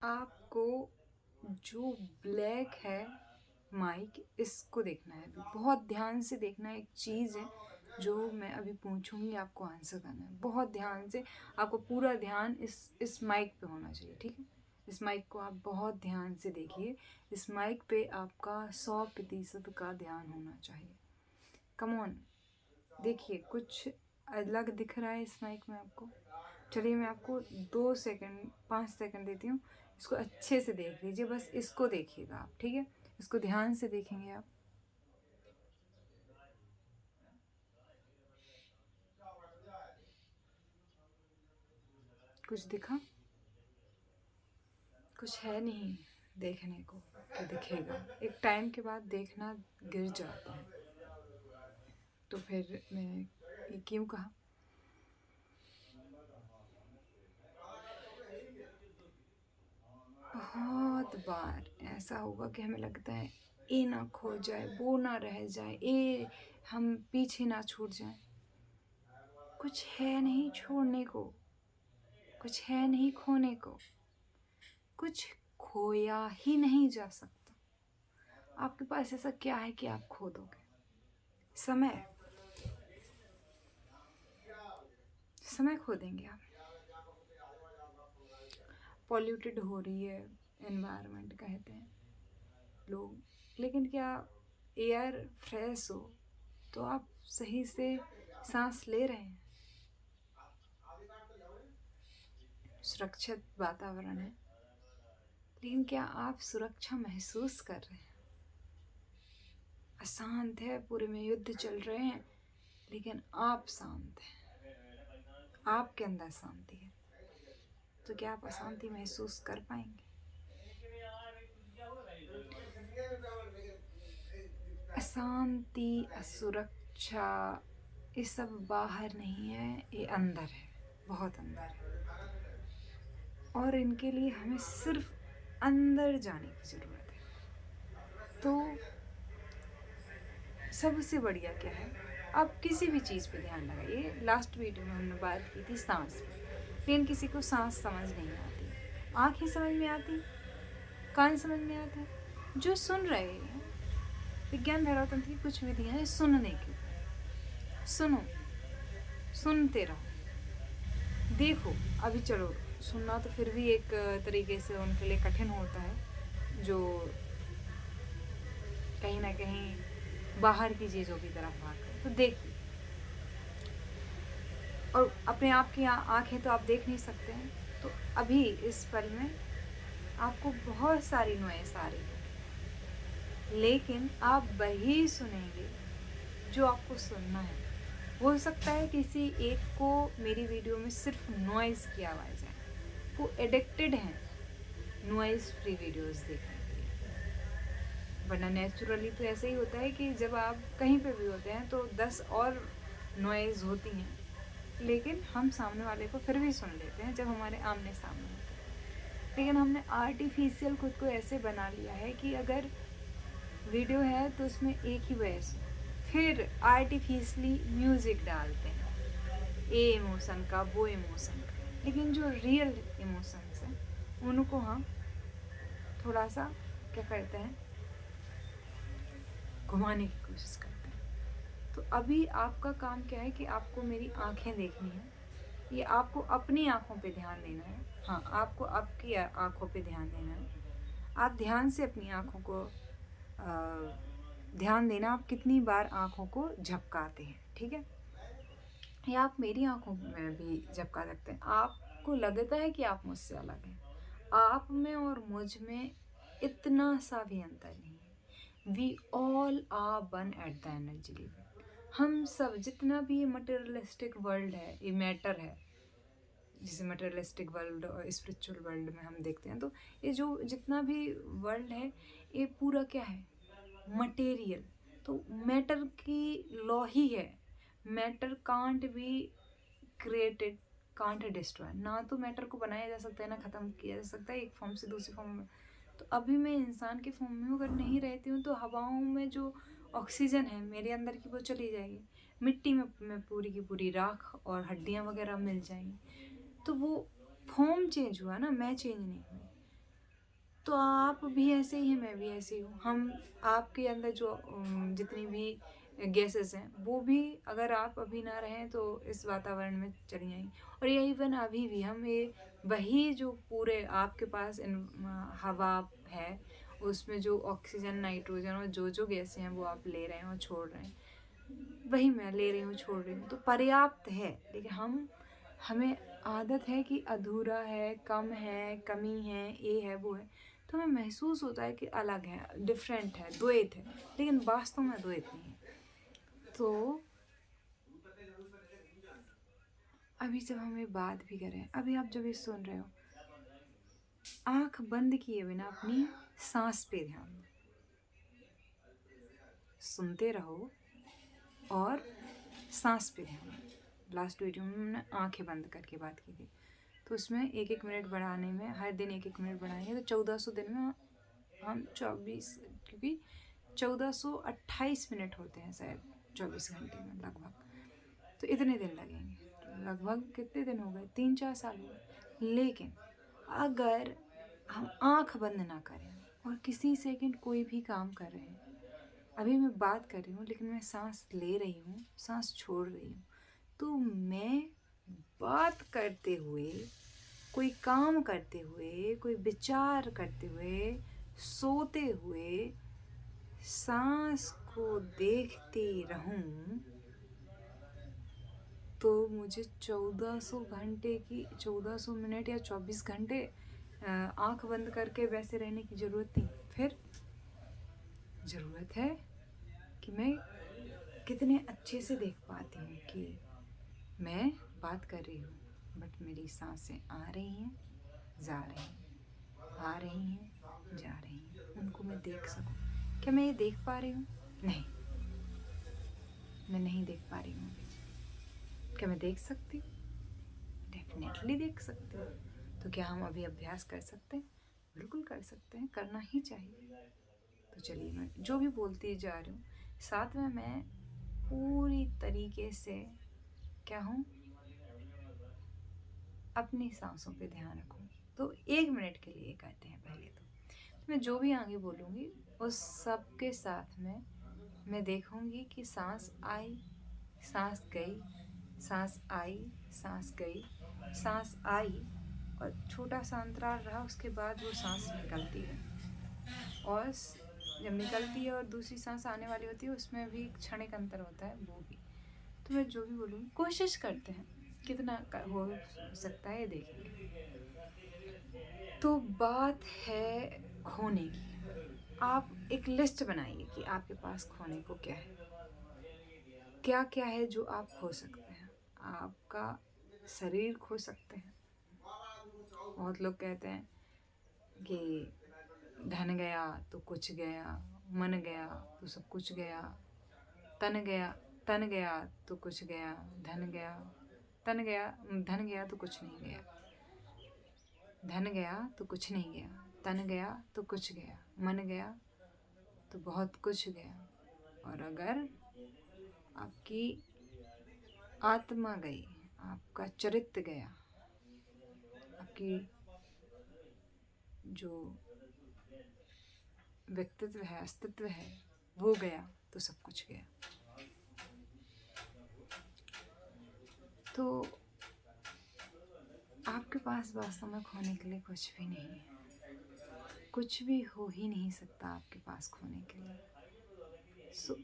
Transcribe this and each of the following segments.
आपको जो ब्लैक है माइक, इसको देखना है। अभी बहुत ध्यान से देखना है। एक चीज़ है जो मैं अभी पूछूंगी, आपको आंसर करना है बहुत ध्यान से। आपको पूरा ध्यान इस माइक पे होना चाहिए, ठीक है। इस माइक को आप बहुत ध्यान से देखिए। इस माइक पे आपका 100% का ध्यान होना चाहिए। कम ऑन, देखिए कुछ अलग दिख रहा है इस माइक में आपको। चलिए मैं आपको 2 सेकंड 5 सेकंड देती हूँ, इसको अच्छे से देख लीजिए। बस इसको देखिएगा आप, ठीक है। इसको ध्यान से देखेंगे आप। कुछ दिखा? कुछ है नहीं देखने को कि दिखेगा। एक टाइम के बाद देखना गिर जाता है। तो फिर मैंने ये क्यों कहा? बहुत बार ऐसा होगा कि हमें लगता है ये ना खो जाए, वो ना रह जाए, ये हम पीछे ना छूट जाए। कुछ है नहीं छोड़ने को, कुछ है नहीं खोने को, कुछ खोया ही नहीं जा सकता। आपके पास ऐसा क्या है कि आप खो दोगे? समय, समय खो देंगे आप। पॉल्यूटेड हो रही है एनवायरनमेंट, कहते हैं लोग, लेकिन क्या एयर फ्रेश हो तो आप सही से सांस ले रहे हैं? सुरक्षित वातावरण है, लेकिन क्या आप सुरक्षा महसूस कर रहे हैं? अशांत है, पूरे में युद्ध चल रहे हैं, लेकिन आप शांत हैं, आपके अंदर शांति है। तो क्या आप अशांति महसूस कर पाएंगे? अशांति, असुरक्षा, ये सब बाहर नहीं है, ये अंदर है, बहुत अंदर है। और इनके लिए हमें सिर्फ अंदर जाने की ज़रूरत है। तो सबसे बढ़िया क्या है, आप किसी भी चीज़ पे ध्यान लगाइए। लास्ट वीडियो में हमने बात की थी सांस पे, लेकिन किसी को सांस समझ नहीं आती, आँख ही समझ में आती, कान समझ में आता है। जो सुन रहे हैं, विज्ञान धरातंत्र की कुछ विधियाँ हैं सुनने की। सुनो, सुनते रहो, देखो। अभी चलो, सुनना तो फिर भी एक तरीके से उनके लिए कठिन होता है, जो कहीं ना कहीं बाहर की चीज़ों की तरफ भागते। तो देखिए, और अपने आप की आँखें तो आप देख नहीं सकते हैं। तो अभी इस पल में आपको बहुत सारी नॉइज़ आ रही है, लेकिन आप वही सुनेंगे जो आपको सुनना है। हो सकता है किसी एक को मेरी वीडियो में सिर्फ नॉइज़ की आवाज़ आए, वो एडिक्टेड हैं नॉइज़ फ्री वीडियोस देखने के लिए। वरना नेचुरली तो ऐसे ही होता है कि जब आप कहीं पे भी होते हैं तो 10 और नॉइज़ होती हैं, लेकिन हम सामने वाले को फिर भी सुन लेते हैं जब हमारे आमने सामने होते हैं। लेकिन हमने आर्टिफिशियल खुद को ऐसे बना लिया है कि अगर वीडियो है तो उसमें एक ही वॉइस हो, फिर आर्टिफिशियली म्यूज़िक डालते हैं, ये इमोशन का, वो इमोशन का। लेकिन जो रियल इमोशंस हैं उनको हम थोड़ा सा क्या करते हैं, घुमाने की कोशिश करते हैं। तो अभी आपका काम क्या है कि आपको मेरी आँखें देखनी है, ये आपको अपनी आँखों पे ध्यान देना है। हाँ, आपको आपकी आँखों पे ध्यान देना है। आप ध्यान से अपनी आँखों को ध्यान देना, आप कितनी बार आँखों को झपकाते हैं, ठीक है। या आप मेरी आँखों में भी झपका सकते हैं। आपको लगता है कि आप मुझसे अलग हैं, आप में और मुझ में इतना सा भी अंतर नहीं है। We all are one at the energy level. हम सब, जितना भी मटेरियलिस्टिक वर्ल्ड है, ये मैटर है, जिसे मटेरियलिस्टिक वर्ल्ड और स्पिरिचुअल वर्ल्ड में हम देखते हैं, तो ये जो जितना भी वर्ल्ड है, ये पूरा क्या है, मटेरियल। तो मैटर की लॉ ही है, matter can't be created, can't destroy. ना तो मैटर को बनाया जा सकता है, ना ख़त्म किया जा सकता है एक फॉर्म से दूसरी फॉर्म में। तो अभी मैं इंसान के फॉर्म में अगर नहीं रहती हूँ तो हवाओं में जो ऑक्सीजन है मेरे अंदर की, वो चली जाएगी। मिट्टी में पूरी की पूरी राख और हड्डियाँ वगैरह मिल जाएंगी। तो वो फॉर्म चेंज हुआ ना, मैं चेंज नहीं हुई। तो आप भी ऐसे ही हैं, मैं भी ऐसी हूँ। हम आपके अंदर जो जितनी भी गैसेस हैं वो भी अगर आप अभी ना रहें तो इस वातावरण में चली जाएंगी। और ये इवन अभी भी हम ये वही जो पूरे आपके पास हवा है उसमें जो ऑक्सीजन, नाइट्रोजन और जो गैसें हैं वो आप ले रहे हैं और छोड़ रहे हैं, वही मैं ले रही हूँ, छोड़ रही हूँ, तो पर्याप्त है। लेकिन हमें आदत है कि अधूरा है, कम है, कमी है, ये है, वो है, तो हमें महसूस होता है कि अलग है, डिफरेंट है, द्वैत है, लेकिन वास्तव में द्वैत नहीं है। तो अभी जब हम ये बात भी करें, अभी आप जब ये सुन रहे हो, आंख बंद किए बिना अपनी सांस पे ध्यान दो, सुनते रहो और सांस पे ध्यान दो। लास्ट वीडियो में मैंने आंखें बंद करके बात की थी, तो उसमें 1-1 मिनट बढ़ाने में, हर दिन 1-1 मिनट बढ़ाएंगे तो 1400 दिन में हम 24, क्योंकि 1428 मिनट होते हैं शायद 24 घंटे में लगभग, तो इतने दिन लगेंगे। तो लगभग कितने दिन हो गए, 3-4 साल हो गए। लेकिन अगर हम आंख बंद ना करें और किसी सेकंड कोई भी काम कर रहे हैं, अभी मैं बात कर रही हूँ लेकिन मैं सांस ले रही हूँ, सांस छोड़ रही हूँ, तो मैं बात करते हुए, कोई काम करते हुए, कोई विचार करते हुए, सोते हुए सांस को देखती रहूं तो मुझे 1400 घंटे की, 1400 मिनट या 24 घंटे आंख बंद करके वैसे रहने की ज़रूरत नहीं। फिर ज़रूरत है कि मैं कितने अच्छे से देख पाती हूँ कि मैं बात कर रही हूँ बट मेरी सांसें आ रही हैं, जा रही हैं, आ रही हैं, जा रही हैं, उनको मैं देख सकूँ। क्या मैं ये देख पा रही हूँ? नहीं, मैं नहीं देख पा रही हूँ। क्या मैं देख सकती हूँ? डेफिनेटली देख सकती हूँ। तो क्या हम अभी अभ्यास कर सकते हैं? बिल्कुल कर सकते हैं, करना ही चाहिए। तो चलिए, मैं जो भी बोलती जा रही हूँ, साथ में मैं पूरी तरीके से क्या हूँ, अपनी सांसों पे ध्यान रखूँ। तो 1 मिनट के लिए करते हैं पहले तो मैं जो भी आगे बोलूँगी उस सब के साथ में मैं देखूँगी कि सांस आई, सांस गई, सांस आई, सांस गई, सांस आई, और छोटा सा अंतराल रहा, उसके बाद वो सांस निकलती है, और जब निकलती है और दूसरी सांस आने वाली होती है उसमें भी क्षणिक अंतर होता है, वो भी। तो मैं जो भी बोलूँगी कोशिश करते हैं, कितना हो सकता है ये देखेंगे। तो बात है खोने की। आप एक लिस्ट बनाइए कि आपके पास खोने को क्या है, क्या क्या है जो आप खो सकते हैं। आपका शरीर खो सकते हैं। बहुत लोग कहते हैं कि धन गया तो कुछ गया, मन गया तो सब कुछ गया, तन गया तो कुछ गया, धन गया, धन गया तो कुछ नहीं गया, धन गया तो कुछ नहीं गया, तन गया तो कुछ गया, मन गया तो बहुत कुछ गया। और अगर आपकी आत्मा गई, आपका चरित्र गया, आपकी जो व्यक्तित्व है, अस्तित्व है, वो गया तो सब कुछ गया। तो आपके पास वास्तव में खोने के लिए कुछ भी नहीं है, कुछ भी हो ही नहीं सकता आपके पास खोने के लिए। सो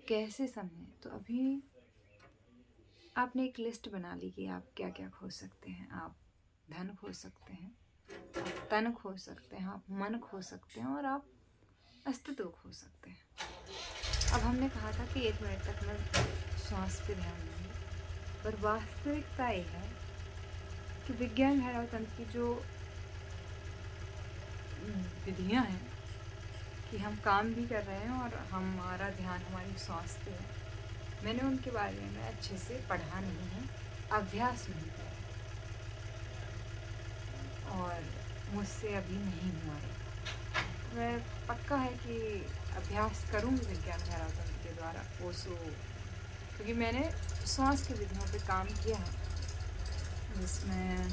कैसे समझें? तो अभी आपने एक लिस्ट बना ली कि आप क्या क्या खो सकते हैं। आप धन खो सकते हैं, आप तन खो सकते हैं, आप मन खो सकते हैं, और आप अस्तित्व खो सकते हैं। अब हमने कहा था कि 1 मिनट तक मैं श्वास पे ध्यान दूँगी, पर वास्तविकता ये है कि विज्ञान धारा तंत्र की जो विधियाँ हैं कि हम काम भी कर रहे हैं और हमारा ध्यान हमारी श्वास पे है, मैंने उनके बारे में अच्छे से पढ़ा नहीं है, अभ्यास नहीं किया, और मुझसे अभी नहीं हुआ है। मैं पक्का है कि अभ्यास करूँगी विज्ञान धारा तंत्र के द्वारा ओशो, क्योंकि मैंने श्वास की विधियों पे काम किया है, जिसमें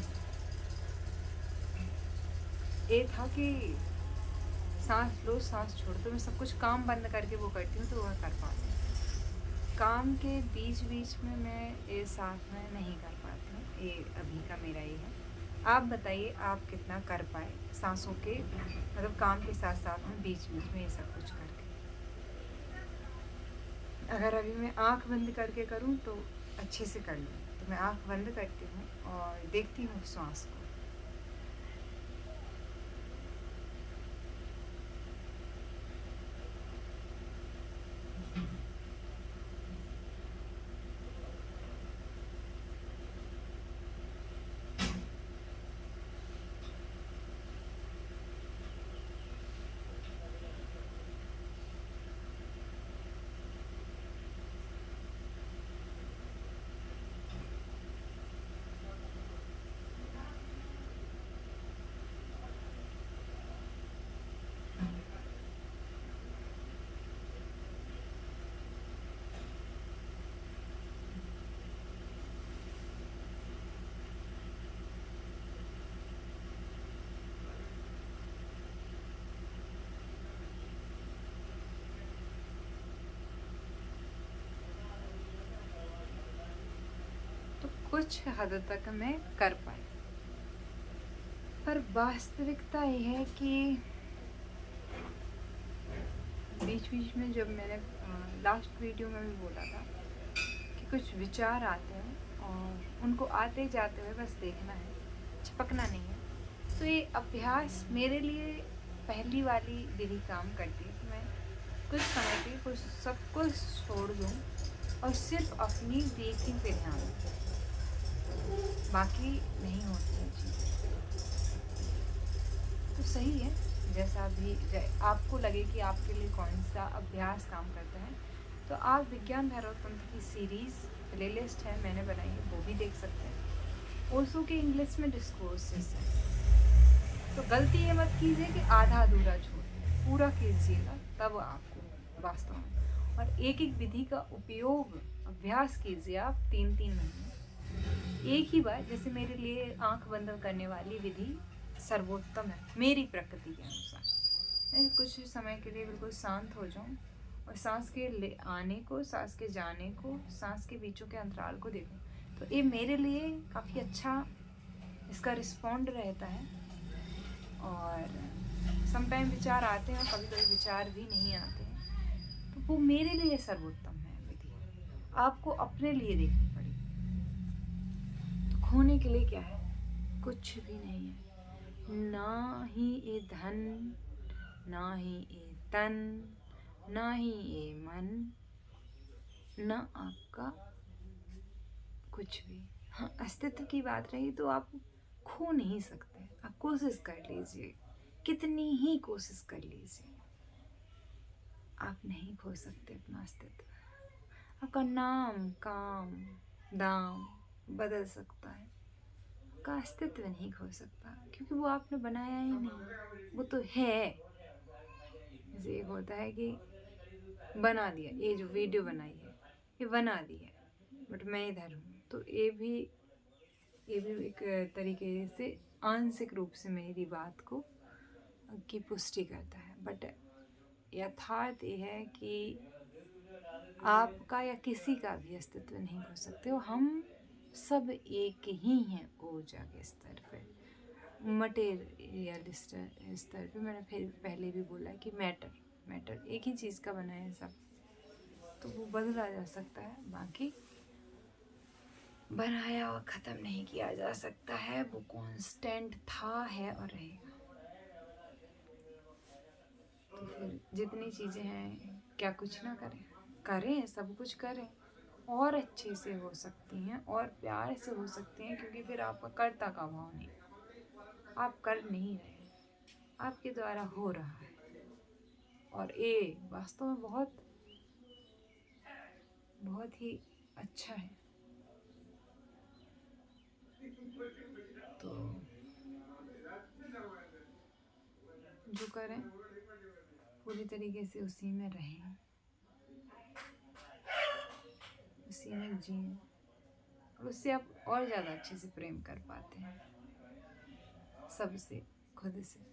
ये था कि सांस लो सांस छोड़ो। तो मैं सब कुछ काम बंद करके वो करती हूँ, तो वह कर पाती हूँ। काम के बीच बीच में मैं ये साथ में नहीं कर पाती हूँ। ये अभी का मेरा ये है। आप बताइए आप कितना कर पाए सांसों के मतलब काम के साथ साथ में बीच बीच में ये सब कुछ करके। अगर अभी मैं आँख बंद करके करूँ तो अच्छे से कर लूँ। तो मैं आँख बंद करती हूँ और देखती हूँ श्वास को। तो कुछ हद तक मैं कर पाई, पर वास्तविकता ये है कि बीच बीच में जब मैंने लास्ट वीडियो में भी बोला था कि कुछ विचार आते हैं और उनको आते जाते हुए बस देखना है, चिपकना नहीं है। तो ये अभ्यास मेरे लिए पहली वाली विधि काम करती है कि मैं कुछ समय के कुछ सब कुछ छोड़ दूँ और सिर्फ अपनी ब्रीथिंग पे ध्यान दूँ, बाकी नहीं होती है चीज़। तो सही है, जैसा भी आपको लगे कि आपके लिए कौन सा अभ्यास काम करता है, तो आप विज्ञान भैरव तंत्र की सीरीज़ प्लेलिस्ट है मैंने बनाई है, वो भी देख सकते हैं। ओशो के इंग्लिश में डिस्कोर्सेस है। तो गलती ये मत कीजिए कि आधा अधूरा छोड़, पूरा कीजिएगा, तब आपको वास्तव में। और एक एक विधि का उपयोग अभ्यास कीजिए आप 3-3 महीने एक ही बार। जैसे मेरे लिए आंख बंद करने वाली विधि सर्वोत्तम है मेरी प्रकृति के अनुसार। मैं कुछ समय के लिए बिल्कुल शांत हो जाऊं और सांस के ले आने को, सांस के जाने को, सांस के बीचों के अंतराल को देखूं, तो ये मेरे लिए काफ़ी अच्छा इसका रिस्पॉन्ड रहता है। और समटाइम विचार आते हैं, कभी कभी विचार भी नहीं आते हैं, तो वो मेरे लिए सर्वोत्तम है विधि। आपको अपने लिए देखनी पड़ेगी। तो खोने के लिए क्या है? कुछ भी नहीं है, ना ही ये धन, ना ही ये तन, ना ही ये मन, ना आपका कुछ भी। हाँ, अस्तित्व की बात रही तो आप खो नहीं सकते। आप कोशिश कर लीजिए, कितनी ही कोशिश कर लीजिए, आप नहीं खो सकते अपना अस्तित्व। आपका नाम, काम, दाम बदल सकता है, आपका अस्तित्व नहीं खो सकता, क्योंकि वो आपने बनाया ही नहीं, वो तो है। जैसे एक होता है कि बना दिया, ये जो वीडियो बनाई है ये बना दी है, बट मैं इधर हूँ, तो ये भी एक तरीके से आंशिक रूप से मेरी बात को की पुष्टि करता है। बट यथार्थ ये है कि आपका या किसी का भी अस्तित्व नहीं खो सकते हो। हम सब एक ही हैं ऊर्जा के स्तर पे, मटेरियल स्तर पे। मैंने फिर पहले भी बोला कि मैटर एक ही चीज़ का बना है सब, तो वो बदला जा सकता है, बाकी बनाया और ख़त्म नहीं किया जा सकता है। वो कांस्टेंट था, है और रहेगा। तो फिर जितनी चीज़ें हैं, क्या कुछ ना करें? करें, सब कुछ करें, और अच्छे से हो सकती हैं और प्यार से हो सकती हैं, क्योंकि फिर आपका कर्ता का भाव नहीं, आप कर नहीं रहे, आपके द्वारा हो रहा है। और ये वास्तव में बहुत बहुत ही अच्छा है। तो जो करें पूरी तरीके से उसी में रहें, उसी में जिएं, और उससे आप और ज़्यादा अच्छे से प्रेम कर पाते हैं, सबसे, खुद से।